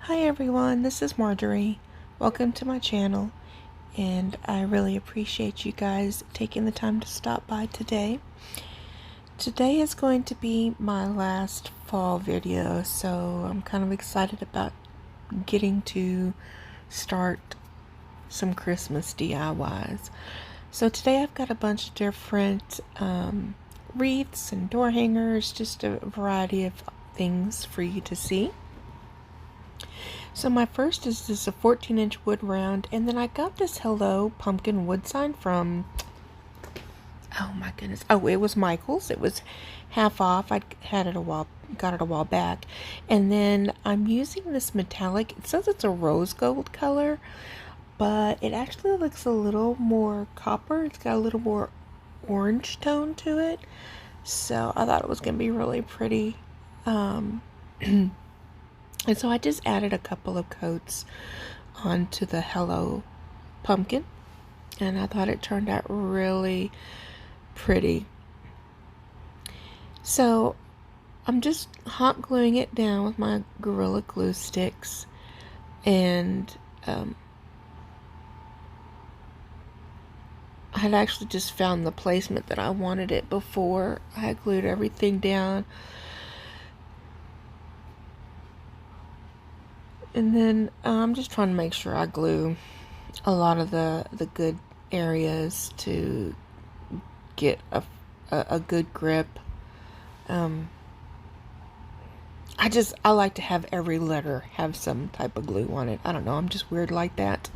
Hi everyone, this is Marjorie. Welcome to my channel, and I really appreciate you guys taking the time to stop by today. Today is going to be my last fall video, so I'm kind of excited about getting to start some Christmas DIYs. So today I've got a bunch of different wreaths and door hangers, just a variety of things for you to see. So my first is this a 14-inch wood round, and then I got this Hello Pumpkin wood sign from, oh my goodness, oh, it was Michael's. It was half off. I had it got it a while back. And then I'm using this metallic, it says it's a rose gold color, but it actually looks a little more copper. It's got a little more orange tone to it. So I thought it was going to be really pretty. And so I just added a couple of coats onto the Hello Pumpkin, and I thought it turned out really pretty. So I'm just hot gluing it down with my Gorilla Glue sticks, and I had actually just found the placement that I wanted it before I had glued everything down. And then I'm just trying to make sure I glue a lot of the good areas to get a good grip. I like to have every letter have some type of glue on it. I don't know, I'm just weird like that.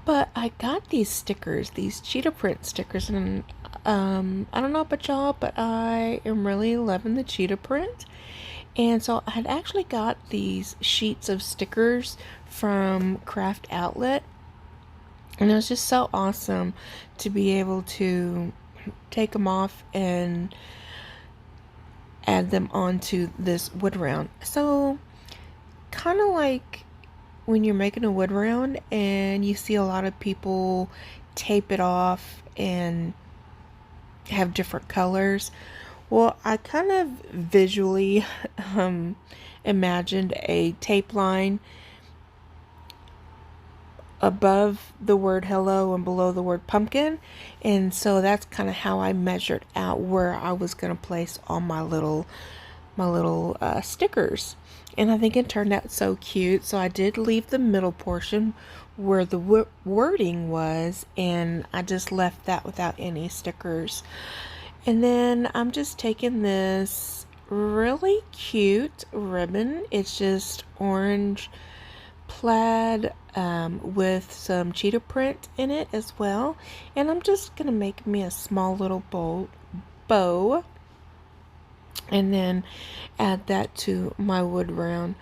But I got these stickers, these cheetah print stickers, and I don't know about y'all, but I am really loving the cheetah print. And so I had actually got these sheets of stickers from Craft Outlet, and it was just so awesome to be able to take them off and add them onto this wood round. So kind of like when you're making a wood round and you see a lot of people tape it off and have different colors. Well, I kind of visually imagined a tape line above the word hello and below the word pumpkin, and so that's kind of how I measured out where I was going to place all my little stickers. And I think it turned out so cute. So I did leave the middle portion where the wording was, and I just left that without any stickers. And then I'm just taking this really cute ribbon. It's just orange plaid with some cheetah print in it as well. And I'm just going to make me a small little bow. And then add that to my wood round.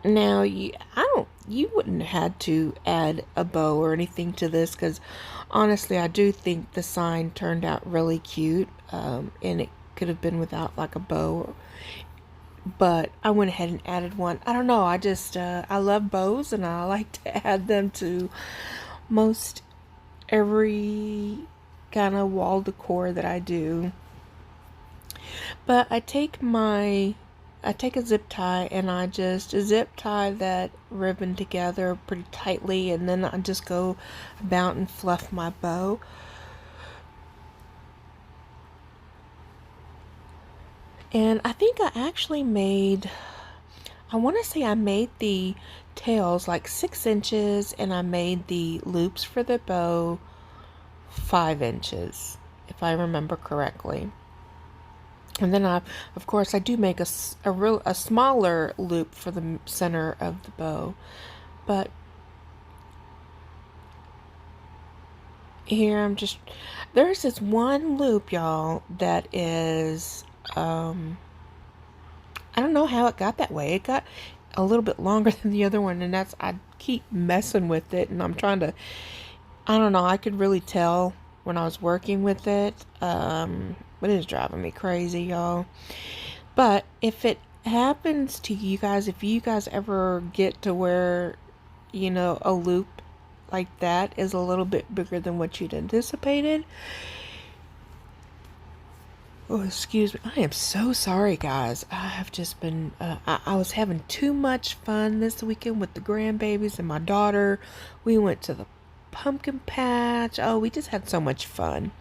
Now, you wouldn't have had to add a bow or anything to this, because honestly, I do think the sign turned out really cute, and it could have been without like a bow, but I went ahead and added one. I don't know, I just, I love bows, and I like to add them to most every kind of wall decor that I do. But I take a zip tie, and I just zip tie that ribbon together pretty tightly, and then I just go about and fluff my bow. And I think I actually I want to say I made the tails like 6 inches, and I made the loops for the bow 5 inches, if I remember correctly. And then of course, I do make a smaller loop for the center of the bow. But here there's this one loop, y'all, that is, I don't know how it got that way. It got a little bit longer than the other one, and I keep messing with it, and I'm trying to, I don't know, I could really tell when I was working with it. It is driving me crazy, y'all. But if it happens to you guys, if you guys ever get to where, a loop like that is a little bit bigger than what you'd anticipated, Oh, excuse me. I am so sorry, guys. I have just been, I was having too much fun this weekend with the grandbabies and my daughter. We went to the pumpkin patch. Oh, we just had so much fun.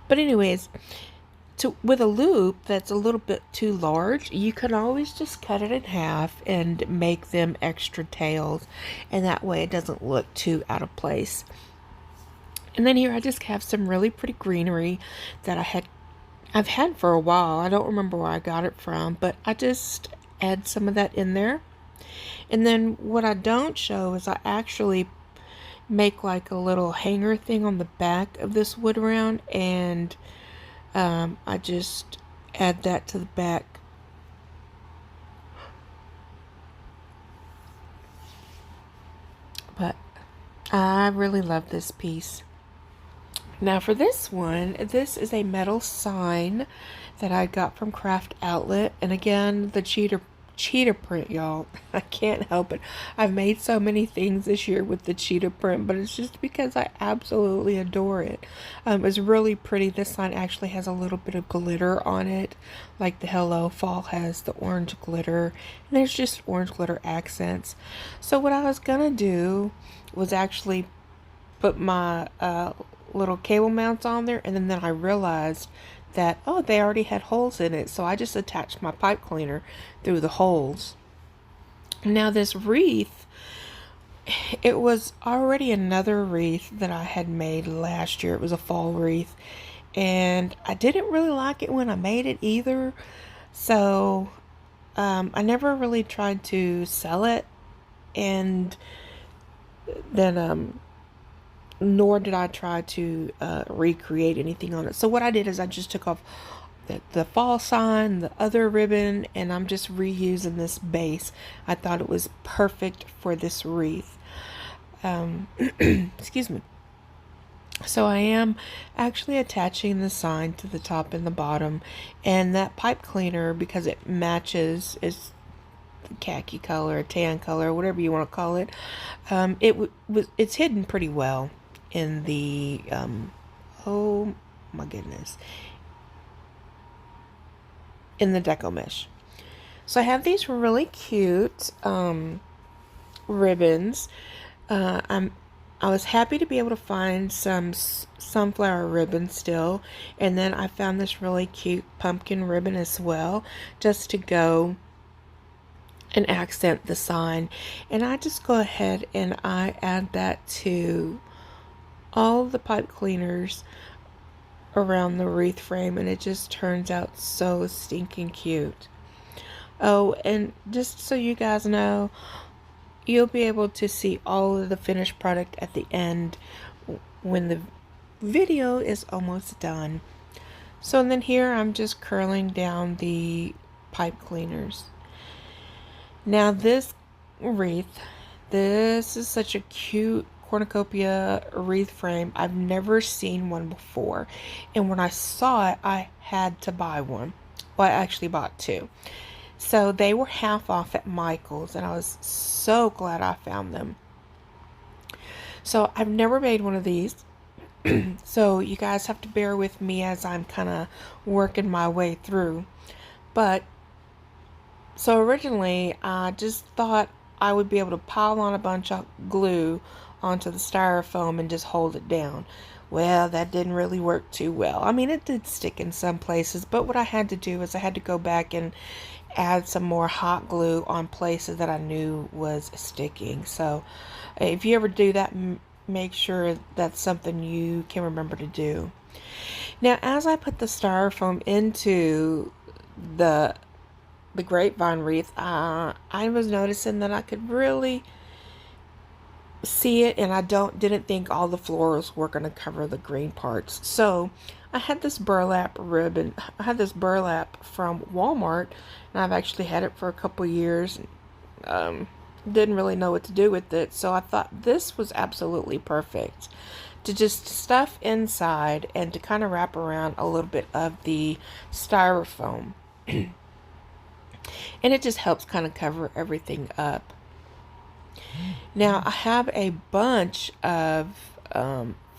But anyways, with a loop that's a little bit too large, you can always just cut it in half and make them extra tails. And that way it doesn't look too out of place. And then here I just have some really pretty greenery that I've had for a while. I don't remember where I got it from, but I just add some of that in there. And then what I don't show is I actually make like a little hanger thing on the back of this wood round, and I just add that to the back. But I really love this piece. Now for this one, this is a metal sign that I got from Craft Outlet. And again, the cheetah print, y'all. I can't help it. I've made so many things this year with the cheetah print, but it's just because I absolutely adore it. It's really pretty. This sign actually has a little bit of glitter on it, like the Hello Fall has the orange glitter. And there's just orange glitter accents. So what I was gonna do was actually put my little cable mounts on there, and then I realized that, oh, they already had holes in it, so I just attached my pipe cleaner through the holes. Now this wreath, it was already another wreath that I had made last year. It was a fall wreath, and I didn't really like it when I made it either, so I never really tried to sell it, and then nor did I try to recreate anything on it. So what I did is I just took off the fall sign, the other ribbon, and I'm just reusing this base. I thought it was perfect for this wreath. Excuse me. So I am actually attaching the sign to the top and the bottom, and that pipe cleaner, because it matches, is khaki color, tan color, whatever you want to call it. It's hidden pretty well in the oh my goodness, in the Deco mesh. So I have these really cute ribbons. I was happy to be able to find some sunflower ribbon still, and then I found this really cute pumpkin ribbon as well, just to go and accent the sign. And I just go ahead and I add that to all the pipe cleaners around the wreath frame, and it just turns out so stinking cute. Oh, and just so you guys know, you'll be able to see all of the finished product at the end when the video is almost done. So then here I'm just curling down the pipe cleaners. Now this wreath, this is such a cute Cornucopia wreath frame. I've never seen one before, and when I saw it, I had to buy one. Well, I actually bought two. So they were half off at Michael's, and I was so glad I found them. So I've never made one of these, so you guys have to bear with me as I'm kind of working my way through. But so originally I just thought I would be able to pile on a bunch of glue onto the styrofoam and just hold it down. Well, that didn't really work too well. I mean, it did stick in some places, but what I had to do is I had to go back and add some more hot glue on places that I knew was sticking. So if you ever do that, make sure that's something you can remember to do. Now, as I put the styrofoam into the grapevine wreath, I was noticing that I could really see it, and I didn't think all the florals were going to cover the green parts. So I had this burlap ribbon. I had this burlap from Walmart, and I've actually had it for a couple years. Didn't really know what to do with it, so I thought this was absolutely perfect to just stuff inside and to kind of wrap around a little bit of the styrofoam. And it just helps kind of cover everything up. Now I have a bunch of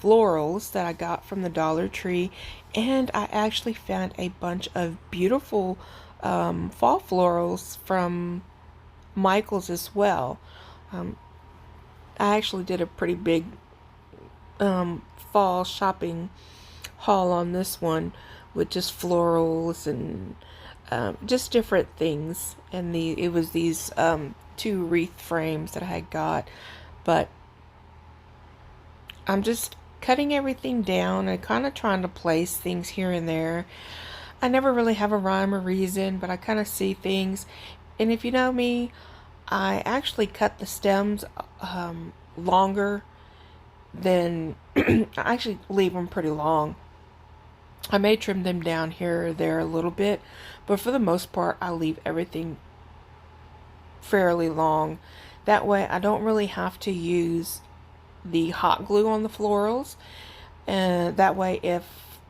florals that I got from the Dollar Tree, and I actually found a bunch of beautiful fall florals from Michael's as well. I actually did a pretty big fall shopping haul on this one with just florals and just different things. And it was these 2 wreath frames that I had got, but I'm just cutting everything down and kind of trying to place things here and there. I never really have a rhyme or reason, but I kind of see things. And if you know me, I actually cut the stems longer than I actually leave them pretty long. I may trim them down here or there a little bit, but for the most part I leave everything fairly long. That way I don't really have to use the hot glue on the florals, and that way if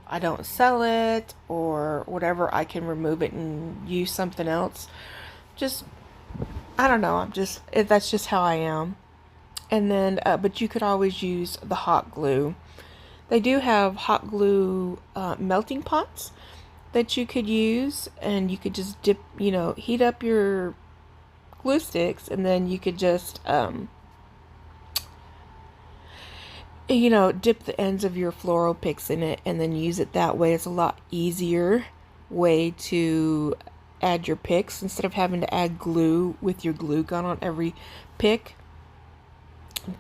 I don't sell it or whatever, I can remove it and use something else. Just, I don't know, that's just how I am. And then but you could always use the hot glue. They do have hot glue melting pots that you could use, and you could just heat up your glue sticks, and then you could just dip the ends of your floral picks in it and then use it that way. It's a lot easier way to add your picks instead of having to add glue with your glue gun on every pick.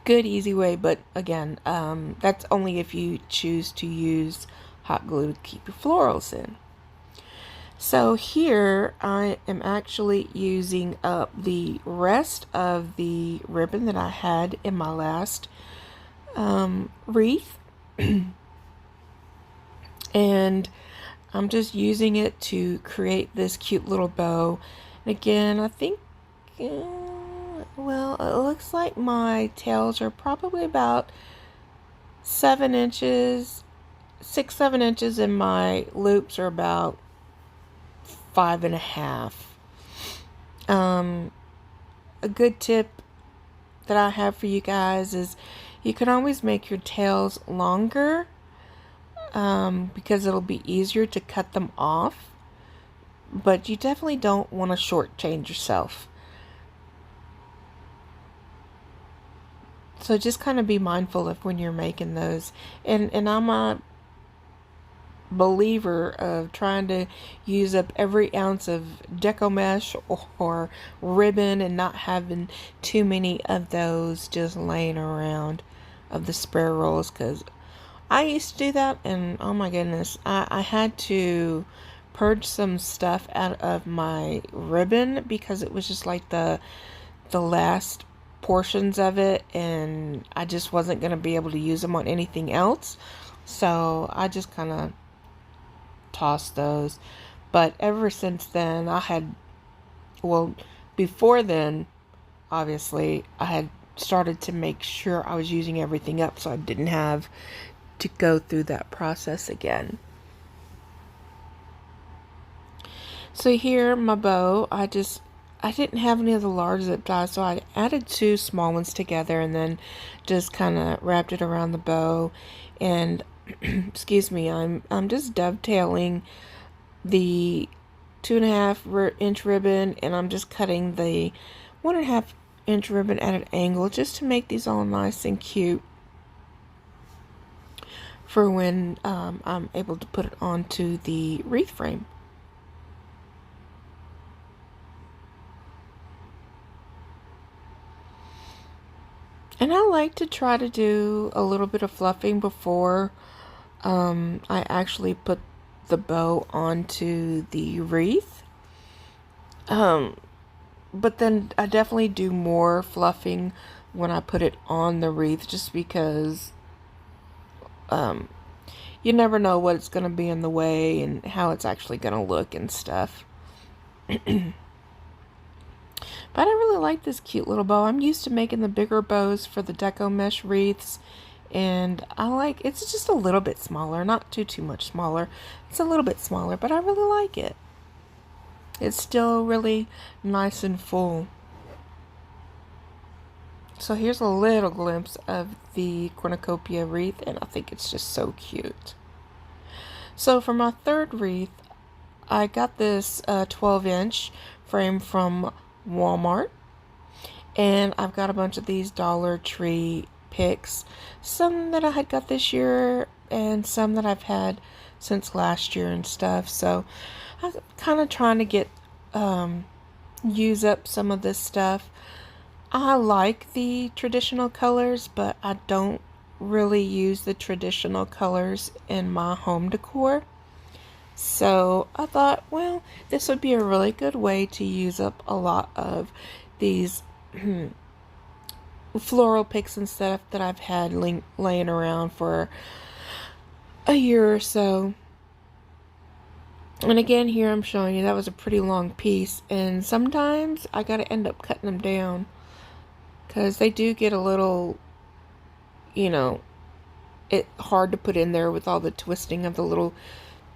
Good easy way, but again, that's only if you choose to use hot glue to keep your florals in. So here I am actually using up the rest of the ribbon that I had in my last wreath, and I'm just using it to create this cute little bow. And again, I think well, it looks like my tails are probably about 7 inches, 6-7 inches, and my loops are about 5.5. A good tip that I have for you guys is you can always make your tails longer because it'll be easier to cut them off, but you definitely don't want to shortchange yourself. So just kind of be mindful of when you're making those. And I'm a believer of trying to use up every ounce of Deco mesh or ribbon and not having too many of those just laying around of the spare rolls, because I used to do that, and oh my goodness, I had to purge some stuff out of my ribbon because it was just like the last portions of it, and I just wasn't going to be able to use them on anything else, so I just kind of tossed those. But ever since then, before then, obviously, I had started to make sure I was using everything up so I didn't have to go through that process again. So here, my bow, I didn't have any of the large zip ties, so I added 2 small ones together and then just kind of wrapped it around the bow. And excuse me, I'm just dovetailing the 2.5-inch ribbon, and I'm just cutting the 1.5-inch ribbon at an angle just to make these all nice and cute for when I'm able to put it onto the wreath frame. And I like to try to do a little bit of fluffing before I actually put the bow onto the wreath. But then I definitely do more fluffing when I put it on the wreath, just because you never know what it's going to be in the way and how it's actually going to look and stuff. But I really like this cute little bow. I'm used to making the bigger bows for the Deco mesh wreaths, and it's just a little bit smaller, not too much smaller. It's a little bit smaller, but I really like it. It's still really nice and full. So So here's a little glimpse of the Cornucopia wreath, and I think it's just so cute. So for my third wreath, I got this 12-inch frame from Walmart, and I've got a bunch of these Dollar Tree picks, some that I had got this year and some that I've had since last year and stuff. So I'm kind of trying to get use up some of this stuff. I like the traditional colors, but I don't really use the traditional colors in my home decor. So I thought, well, this would be a really good way to use up a lot of these floral picks and stuff that I've had laying around for a year or so. And again, here I'm showing you that was a pretty long piece, and sometimes I gotta end up cutting them down because they do get a little, it hard to put in there with all the twisting of the little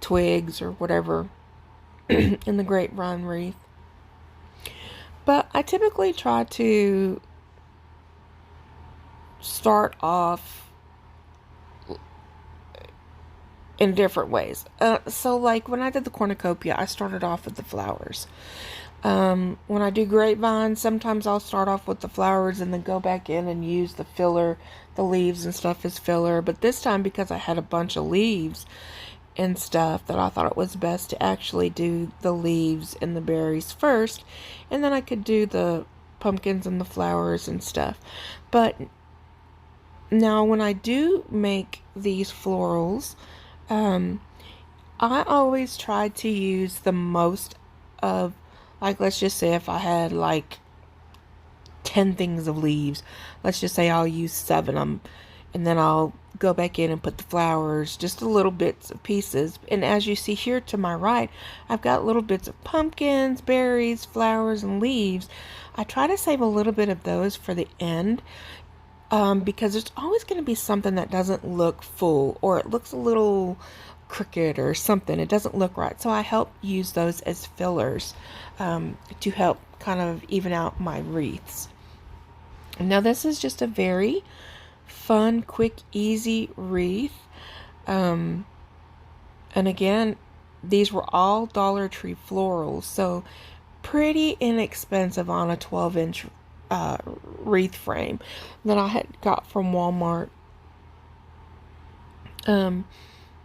twigs or whatever in the grapevine wreath. But I typically try to start off in different ways. So like when I did the cornucopia, I started off with the flowers. When I do grapevines, sometimes I'll start off with the flowers and then go back in and use the filler, the leaves and stuff as filler. But this time, because I had a bunch of leaves and stuff, that I thought it was best to actually do the leaves and the berries first, and then I could do the pumpkins and the flowers and stuff. But now when I do make these florals, I always try to use the most of, like, let's just say if I had like 10 things of leaves, let's just say I'll use 7 of them, and then I'll go back in and put the flowers, just a little bits of pieces. And as you see here to my right, I've got little bits of pumpkins, berries, flowers, and leaves. I try to save a little bit of those for the end, because there's always going to be something that doesn't look full, or it looks a little crooked or something. It doesn't look right. So I help use those as fillers to help kind of even out my wreaths. Now this is just a very fun, quick, easy wreath. And again, these were all Dollar Tree florals, so pretty inexpensive on a 12-inch wreath frame that I had got from Walmart.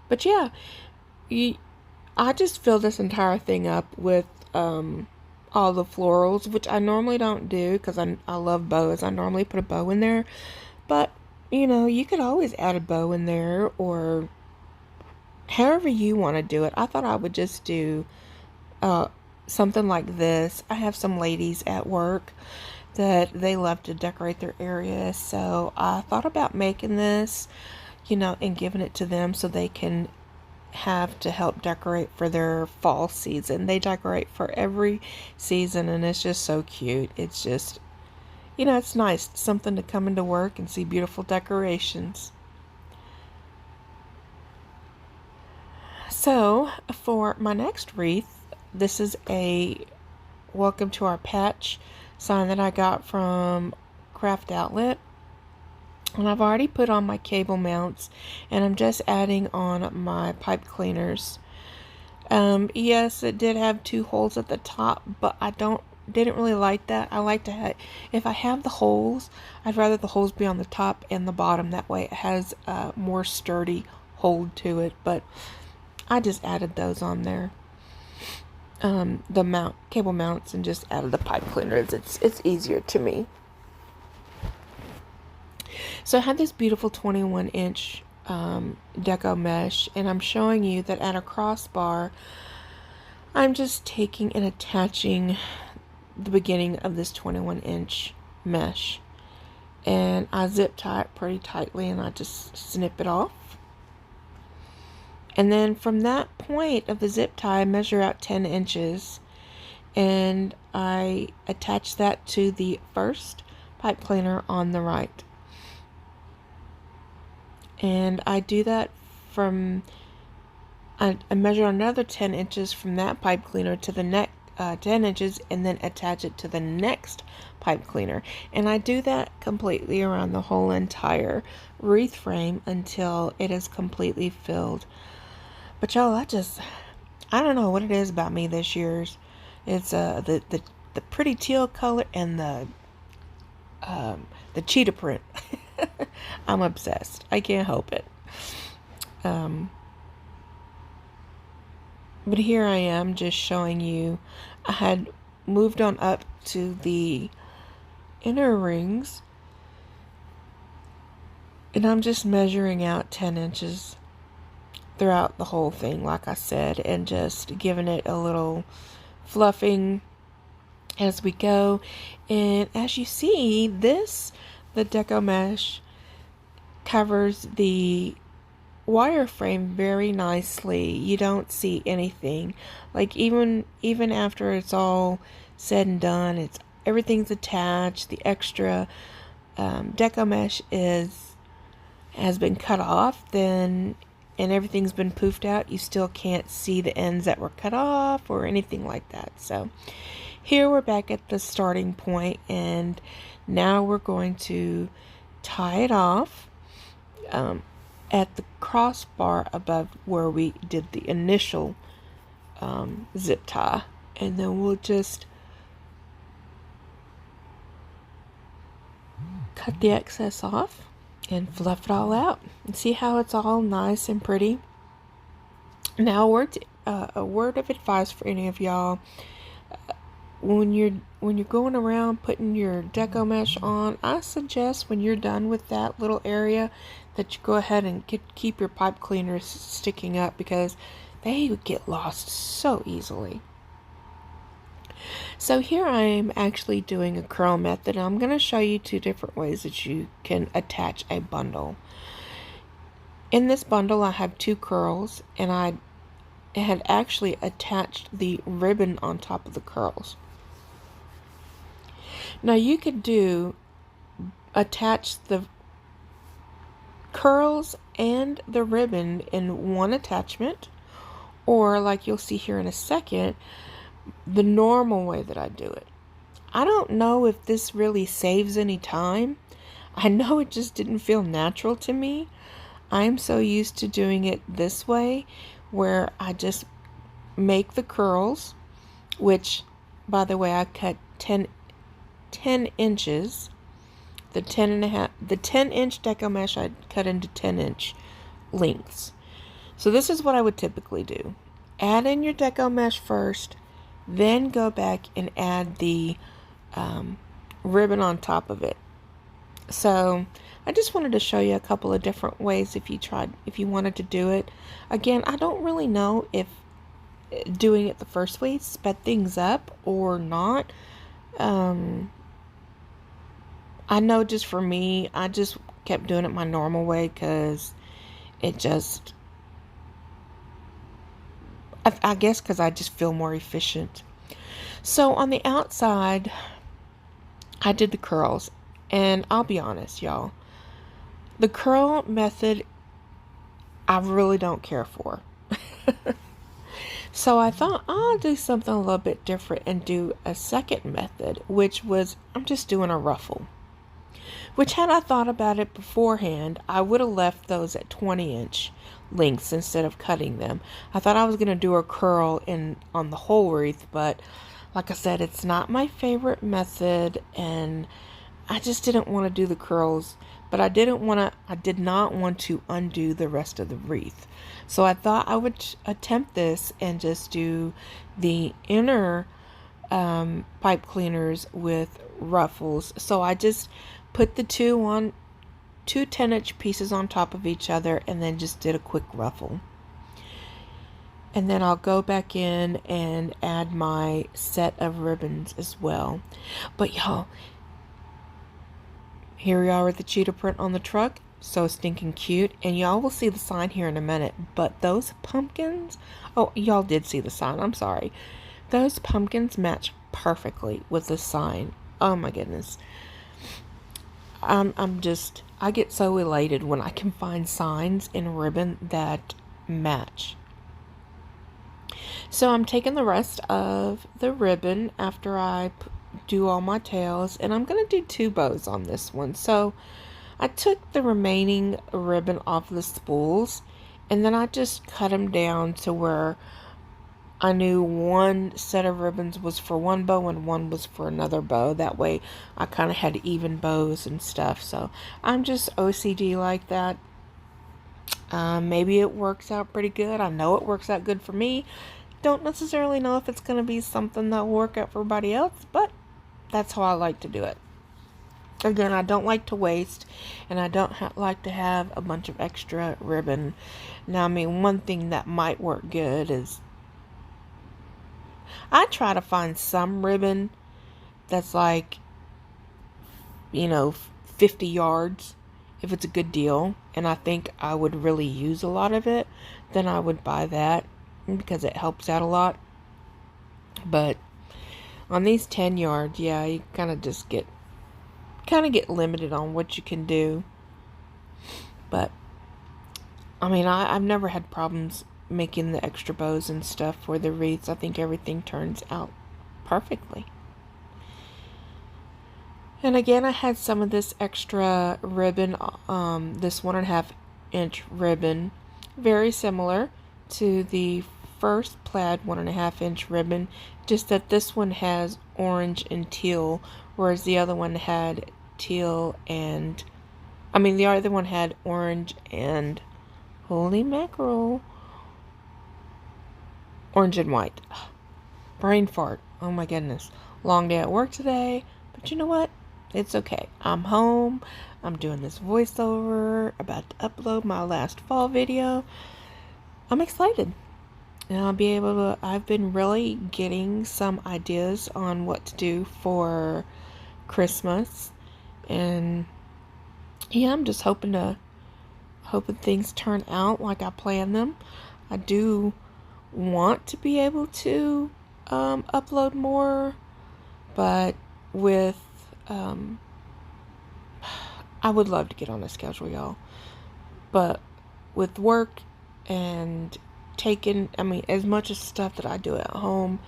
But yeah, I just filled this entire thing up with all the florals, which I normally don't do because I love bows. I normally put a bow in there, but you could always add a bow in there, or however you want to do it. I thought I would just do something like this. I have some ladies at work that they love to decorate their area, so I thought about making this, and giving it to them so they can have to help decorate for their fall season. They decorate for every season, and it's just so cute. It's just, it's nice, something to come into work and see beautiful decorations. So for my next wreath, this is a welcome to our patch sign that I got from Craft Outlet. And I've already put on my cable mounts, and I'm just adding on my pipe cleaners. Yes, it did have 2 holes at the top, but I didn't really like that. I like to have, if I have the holes, I'd rather the holes be on the top and the bottom. That way it has a more sturdy hold to it. But I just added those on there. The cable mounts, and just added the pipe cleaners. It's easier to me. So I had this beautiful 21-inch Deco mesh, and I'm showing you that at a crossbar, I'm just taking and attaching the beginning of this 21-inch mesh, and I zip tie it pretty tightly, and I just snip it off. And then from that point of the zip tie, I measure out 10 inches, and I attach that to the first pipe cleaner on the right. And I do that from, I measure another 10 inches from that pipe cleaner to the 10 inches and then attach it to the next pipe cleaner. And I do that completely around the whole entire wreath frame until it is completely filled. But y'all, I don't know what it is about me this year's. It's the pretty teal color and the cheetah print. I'm obsessed. I can't help it. But here I am just showing you. I had moved on up to the inner rings, and I'm just measuring out 10 inches throughout the whole thing, like I said, and just giving it a little fluffing as we go. And as you see, the Deco mesh covers the wireframe very nicely. You don't see anything. Like even after it's all said and done, everything's attached. The extra Deco mesh has been cut off, and everything's been poofed out. You still can't see the ends that were cut off or anything like that. So here we're back at the starting point, and now we're going to tie it off at the crossbar above where we did the initial zip tie, and then we'll just cut the excess off and fluff it all out, and see how it's all nice and pretty. Now a word of advice for any of y'all: when you're going around putting your Deco mesh on, I suggest when you're done with that little area that you go ahead and keep your pipe cleaners sticking up, because they get lost so easily. So here I am actually doing a curl method. I'm going to show you 2 different ways that you can attach a bundle. In this bundle I have 2 curls, and I had actually attached the ribbon on top of the curls. Now you could attach the curls and the ribbon in one attachment, or like you'll see here in a second, the normal way that I do it. I don't know if this really saves any time. I know it just didn't feel natural to me. I'm so used to doing it this way, where I just make the curls, which, by the way, I cut 10 inches. The 10-inch Deco mesh I cut into 10-inch lengths. So this is what I would typically do: add in your Deco mesh first, then go back and add the ribbon on top of it. So I just wanted to show you a couple of different ways if you wanted to do it. Again, I don't really know if doing it the first way sped things up or not. I know just for me, I just kept doing it my normal way, because it just, I guess because I just feel more efficient. So on the outside, I did the curls, and I'll be honest, y'all, the curl method I really don't care for. So I thought I'll do something a little bit different and do a second method, which was I'm just doing a ruffle. Which, had I thought about it beforehand, I would have left those at 20-inch lengths instead of cutting them. I thought I was going to do a curl on the whole wreath, but like I said, it's not my favorite method, and I just didn't want to do the curls, but I did not want to undo the rest of the wreath. So I thought I would attempt this and just do the inner pipe cleaners with ruffles. So I just put the two 10-inch pieces on top of each other, and then just did a quick ruffle. And then I'll go back in and add my set of ribbons as well. But y'all, here we are with the cheetah print on the truck. So stinking cute. And y'all will see the sign here in a minute. But those pumpkins, oh, y'all did see the sign, I'm sorry. Those pumpkins match perfectly with the sign. Oh my goodness. I get so elated when I can find signs in ribbon that match. So I'm taking the rest of the ribbon after I do all my tails, and I'm going to do 2 bows on this one. So I took the remaining ribbon off the spools, and then I just cut them down to where I knew one set of ribbons was for one bow and one was for another bow. That way I kind of had even bows and stuff. So I'm just OCD like that. Maybe it works out pretty good. I know it works out good for me. Don't necessarily know if it's going to be something that will work out for everybody else, but that's how I like to do it. Again, I don't like to waste, and I don't like to have a bunch of extra ribbon. Now, I mean, one thing that might work good is I try to find some ribbon that's like, 50 yards if it's a good deal, and I think I would really use a lot of it, then I would buy that because it helps out a lot. But on these 10 yards, yeah, you kind of just get limited on what you can do. But I mean, I've never had problems making the extra bows and stuff for the wreaths. I think everything turns out perfectly. And again, I had some of this extra ribbon, this 1.5 inch ribbon, very similar to the first plaid 1.5 inch ribbon, just that this one has orange and teal, whereas the other one had teal and, the other one had orange and, holy mackerel, orange and white. Brain fart. Oh my goodness. Long day at work today, but you know what? It's okay. I'm home. I'm doing this voiceover, about to upload my last fall video. I'm excited. And I'll be able to, I've been really getting some ideas on what to do for Christmas. And yeah, I'm just hoping things turn out like I planned them. I do want to be able to upload more, but with I would love to get on a schedule, y'all, but with work and taking, as much as stuff that I do at home,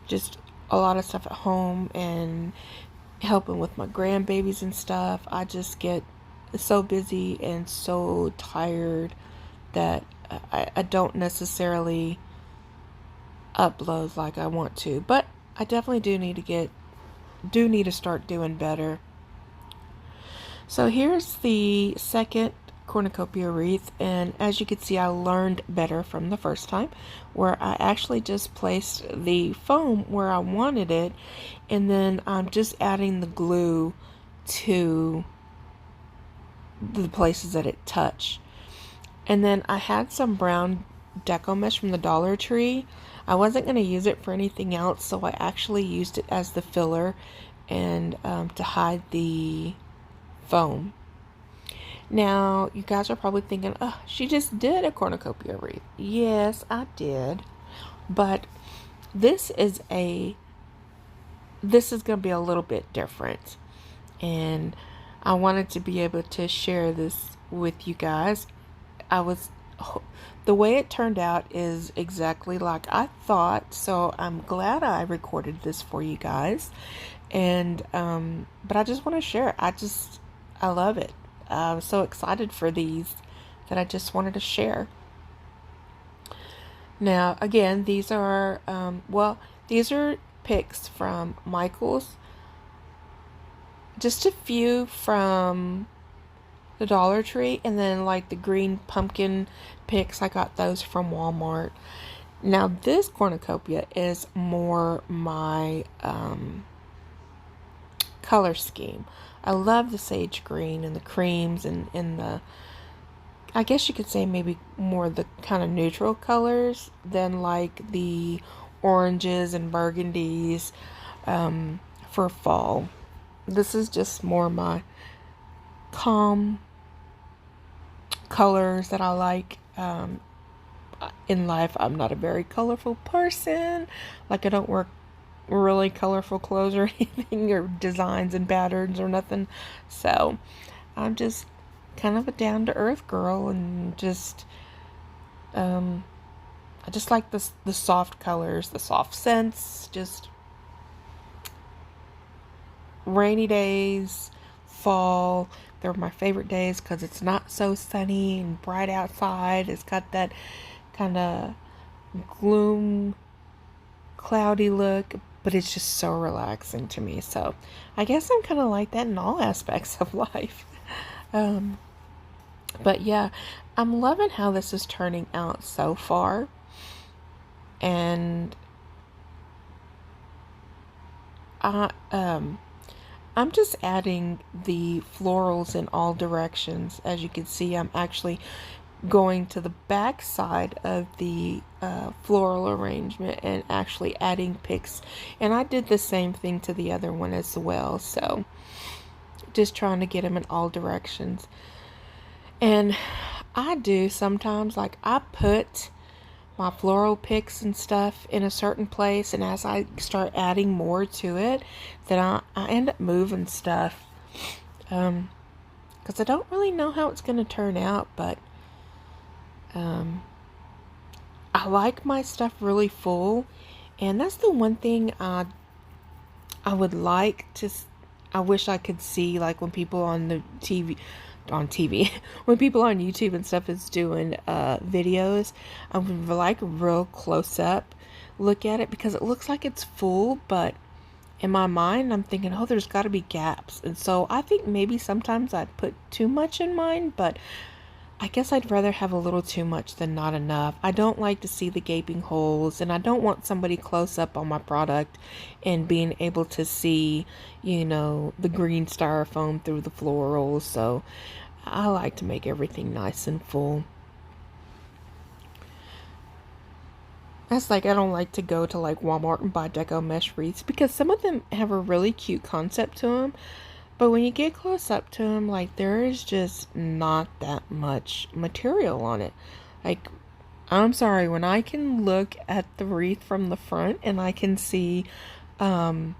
just a lot of stuff at home and helping with my grandbabies and stuff, I just get so busy and so tired that I don't necessarily upload like I want to, but I definitely do need to start doing better. So here's the second cornucopia wreath, and as you can see, I learned better from the first time, where I actually just placed the foam where I wanted it, and then I'm just adding the glue to the places that it touch. And then I had some brown Deco mesh from the Dollar Tree. I wasn't going to use it for anything else, so I actually used it as the filler and to hide the foam. Now, you guys are probably thinking, oh, she just did a cornucopia wreath. Yes, I did. But this is going to be a little bit different. And I wanted to be able to share this with you guys. The way it turned out is exactly like I thought, so I'm glad I recorded this for you guys. And but I just want to share it. I love it. I'm so excited for these that I just wanted to share. Now, again, these are these are picks from Michael's. Just a few from the Dollar Tree, and then like the green pumpkin picks, I got those from Walmart. Now this cornucopia is more my color scheme. I love the sage green and the creams and the, I guess you could say maybe more the kind of neutral colors than like the oranges and burgundies for fall. This is just more my calm colors that I like. In life, I'm not a very colorful person. Like, I don't wear really colorful clothes or anything, or designs and patterns or nothing. So I'm just kind of a down-to-earth girl, and just I I just like the soft colors, the soft scents, just rainy days, fall. They're my favorite days because it's not so sunny and bright outside. It's got that kind of gloom, cloudy look, but it's just so relaxing to me. So I guess I'm kind of like that in all aspects of life. But yeah, I'm loving how this is turning out so far. And I'm just adding the florals in all directions. As you can see, I'm actually going to the back side of the floral arrangement and actually adding picks. And I did the same thing to the other one as well. So just trying to get them in all directions. And I do sometimes, like, I put my floral picks and stuff in a certain place, and as I start adding more to it, then I end up moving stuff, because I don't really know how it's going to turn out, but I like my stuff really full, and that's the one thing I would like to, I wish I could see, like when people on the TV, when people on YouTube and stuff is doing videos, I would like a real close up look at it, because it looks like it's full, but in my mind I'm thinking, oh, there's got to be gaps. And so I think maybe sometimes I put too much in mine, but I guess I'd rather have a little too much than not enough. I don't like to see the gaping holes, and I don't want somebody close up on my product and being able to see, you know, the green styrofoam through the florals. So I like to make everything nice and full. That's like, I don't like to go to like Walmart and buy Deco mesh wreaths, because some of them have a really cute concept to them, but when you get close up to them, like, there is just not that much material on it. Like, I'm sorry, when I can look at the wreath from the front and I can see where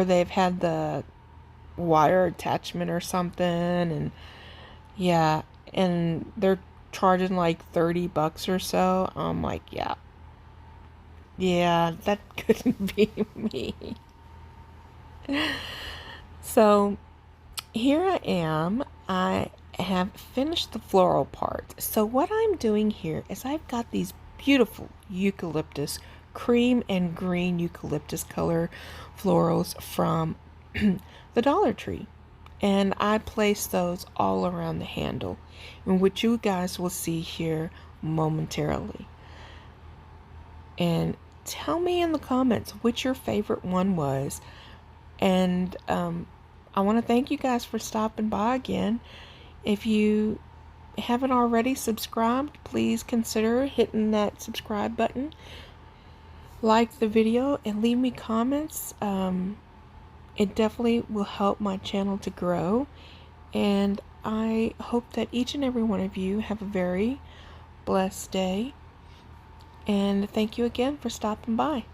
they've had the wire attachment or something, and yeah, and they're charging like $30 or so, I'm like, yeah, that couldn't be me. So here I am. I have finished the floral part. So what I'm doing here is I've got these beautiful eucalyptus, cream and green eucalyptus color florals from the Dollar Tree. And I place those all around the handle, and which you guys will see here momentarily. And tell me in the comments which your favorite one was. And I want to thank you guys for stopping by again. If you haven't already subscribed, please consider hitting that subscribe button. Like the video and leave me comments. It definitely will help my channel to grow. And I hope that each and every one of you have a very blessed day. And thank you again for stopping by.